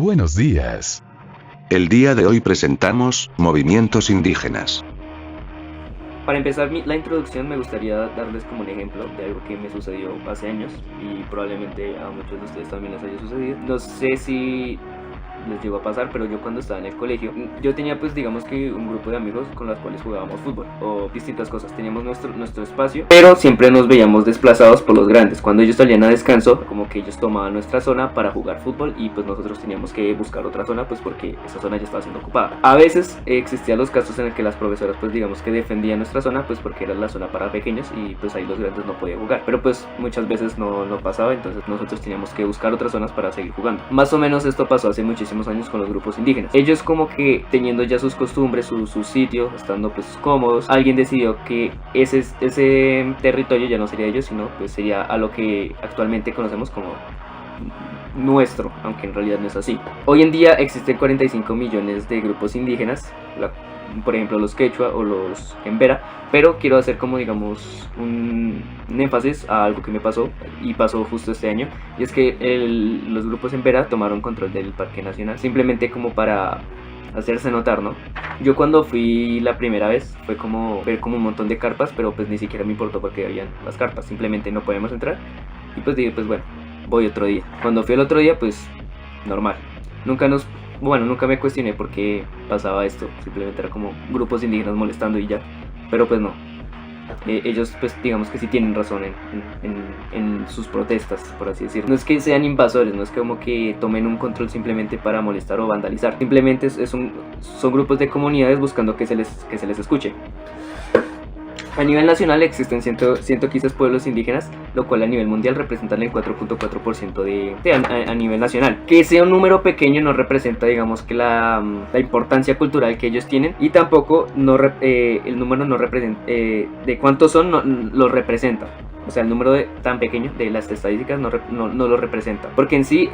Buenos días. El día de hoy presentamos movimientos indígenas. Para empezar la introducción me gustaría darles como un ejemplo de algo que me sucedió hace años y probablemente a muchos de ustedes también les haya sucedido. No sé si les llegó a pasar, pero yo cuando estaba en el colegio, yo tenía pues digamos que un grupo de amigos con los cuales jugábamos fútbol o distintas cosas, teníamos nuestro espacio, pero siempre nos veíamos desplazados por los grandes. Cuando ellos salían a descanso, como que ellos tomaban nuestra zona para jugar fútbol y pues nosotros teníamos que buscar otra zona pues porque esa zona ya estaba siendo ocupada. A veces existían los casos en el que las profesoras pues digamos que defendían nuestra zona pues porque era la zona para pequeños y pues ahí los grandes no podían jugar, pero pues muchas veces no pasaba, entonces nosotros teníamos que buscar otras zonas para seguir jugando. Más o menos esto pasó hace muchísimos años con los grupos indígenas. Ellos como que teniendo ya sus costumbres, su sitio, estando pues cómodos, alguien decidió que ese territorio ya no sería de ellos, sino pues sería a lo que actualmente conocemos como nuestro, aunque en realidad no es así. Hoy en día existen 45 millones de grupos indígenas, por ejemplo los quechua o los embera, pero quiero hacer como digamos un énfasis a algo que me pasó y pasó justo este año, y es que los grupos embera tomaron control del Parque Nacional simplemente como para hacerse notar, ¿no? Yo cuando fui la primera vez fue como ver como un montón de carpas, pero pues ni siquiera me importó porque habían las carpas, simplemente no podíamos entrar y pues dije pues bueno, voy otro día. Cuando fui el otro día pues normal, nunca me cuestioné por qué pasaba esto, simplemente era como grupos indígenas molestando y ya, pero pues no. Ellos pues digamos que sí tienen razón en sus protestas, por así decirlo. No es que sean invasores, no es como que tomen un control simplemente para molestar o vandalizar, simplemente son grupos de comunidades buscando que se les escuche. A nivel nacional existen 115 pueblos indígenas, lo cual a nivel mundial representan el 4.4% a nivel nacional. Que sea un número pequeño no representa, digamos, que la importancia cultural que ellos tienen, y tampoco el número no representa, de cuántos son, no lo representa. O sea, el número tan pequeño de las estadísticas no lo representa. Porque en sí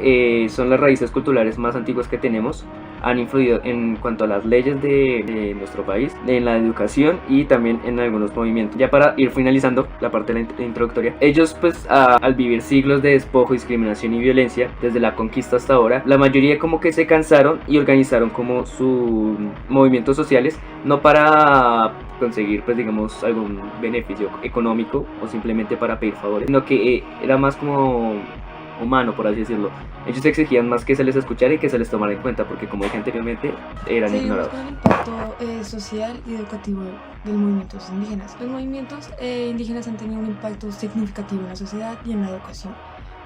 son las raíces culturales más antiguas que tenemos. Han influido en cuanto a las leyes de nuestro país, en la educación y también en algunos movimientos. Ya para ir finalizando la parte de la introductoria, ellos pues al vivir siglos de despojo, discriminación y violencia desde la conquista hasta ahora, la mayoría como que se cansaron y organizaron como sus movimientos sociales, no para conseguir pues digamos algún beneficio económico o simplemente para pedir favores, sino que era más como humano, por así decirlo. Ellos exigían más que se les escuchara y que se les tomara en cuenta, porque como dije anteriormente, eran ignorados. Con el impacto social y educativo de los movimientos indígenas. Los movimientos indígenas han tenido un impacto significativo en la sociedad y en la educación.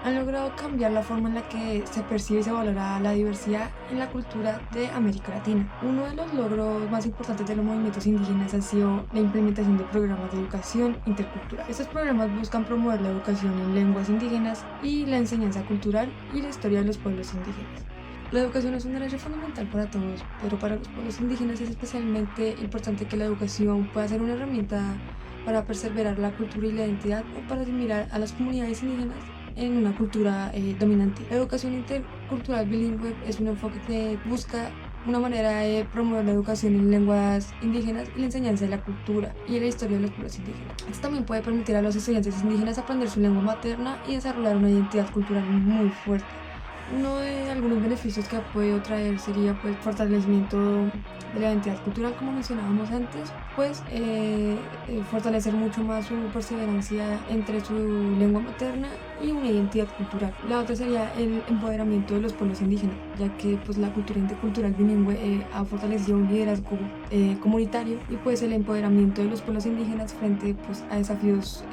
Han logrado cambiar la forma en la que se percibe y se valora la diversidad en la cultura de América Latina. Uno de los logros más importantes de los movimientos indígenas ha sido la implementación de programas de educación intercultural. Estos programas buscan promover la educación en lenguas indígenas y la enseñanza cultural y la historia de los pueblos indígenas. La educación es un derecho fundamental para todos, pero para los pueblos indígenas es especialmente importante que la educación pueda ser una herramienta para perseverar la cultura y la identidad o para admirar a las comunidades indígenas en una cultura dominante. La educación intercultural bilingüe es un enfoque que busca una manera de promover la educación en lenguas indígenas y la enseñanza de la cultura y de la historia de los pueblos indígenas. Esto también puede permitir a los estudiantes indígenas aprender su lengua materna y desarrollar una identidad cultural muy fuerte. Uno de algunos beneficios que ha podido traer sería pues fortalecimiento de la identidad cultural, como mencionábamos antes, pues fortalecer mucho más su perseverancia entre su lengua materna y una identidad cultural. La otra sería el empoderamiento de los pueblos indígenas, ya que pues la cultura intercultural bilingüe ha fortalecido un liderazgo comunitario y pues el empoderamiento de los pueblos indígenas frente pues a desafíos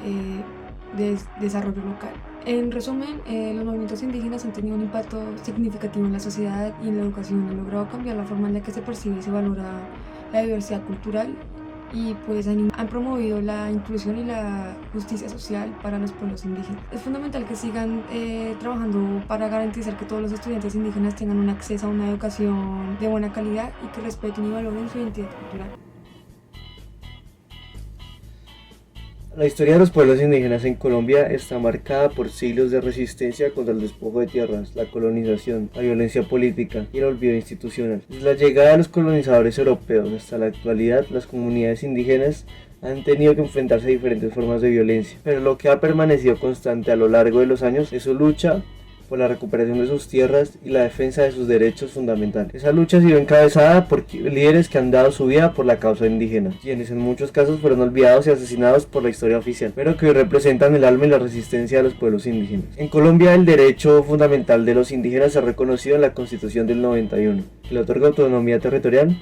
de desarrollo local. En resumen, los movimientos indígenas han tenido un impacto significativo en la sociedad y en la educación. Han logrado cambiar la forma en la que se percibe y se valora la diversidad cultural y pues han promovido la inclusión y la justicia social para los pueblos indígenas. Es fundamental que sigan trabajando para garantizar que todos los estudiantes indígenas tengan un acceso a una educación de buena calidad y que respeten y valoren su identidad cultural. La historia de los pueblos indígenas en Colombia está marcada por siglos de resistencia contra el despojo de tierras, la colonización, la violencia política y el olvido institucional. Desde la llegada de los colonizadores europeos hasta la actualidad, las comunidades indígenas han tenido que enfrentarse a diferentes formas de violencia, pero lo que ha permanecido constante a lo largo de los años es su lucha por la recuperación de sus tierras y la defensa de sus derechos fundamentales. Esa lucha ha sido encabezada por líderes que han dado su vida por la causa indígena, quienes en muchos casos fueron olvidados y asesinados por la historia oficial, pero que hoy representan el alma y la resistencia de los pueblos indígenas. En Colombia, el derecho fundamental de los indígenas es reconocido en la Constitución del 91, que le otorga autonomía territorial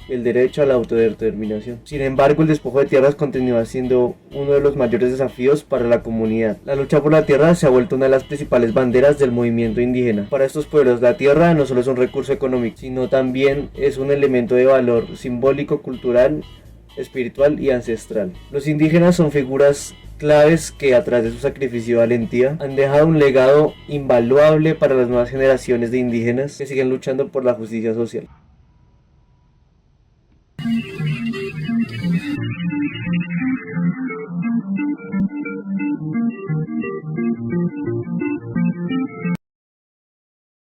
y el derecho a la autodeterminación. Sin embargo, el despojo de tierras continúa siendo uno de los mayores desafíos para la comunidad. La lucha por la tierra se ha vuelto una de las principales banderas del movimiento indígena. Para estos pueblos, la tierra no solo es un recurso económico, sino también es un elemento de valor simbólico, cultural, espiritual y ancestral. Los indígenas son figuras claves que a través de su sacrificio y valentía han dejado un legado invaluable para las nuevas generaciones de indígenas que siguen luchando por la justicia social.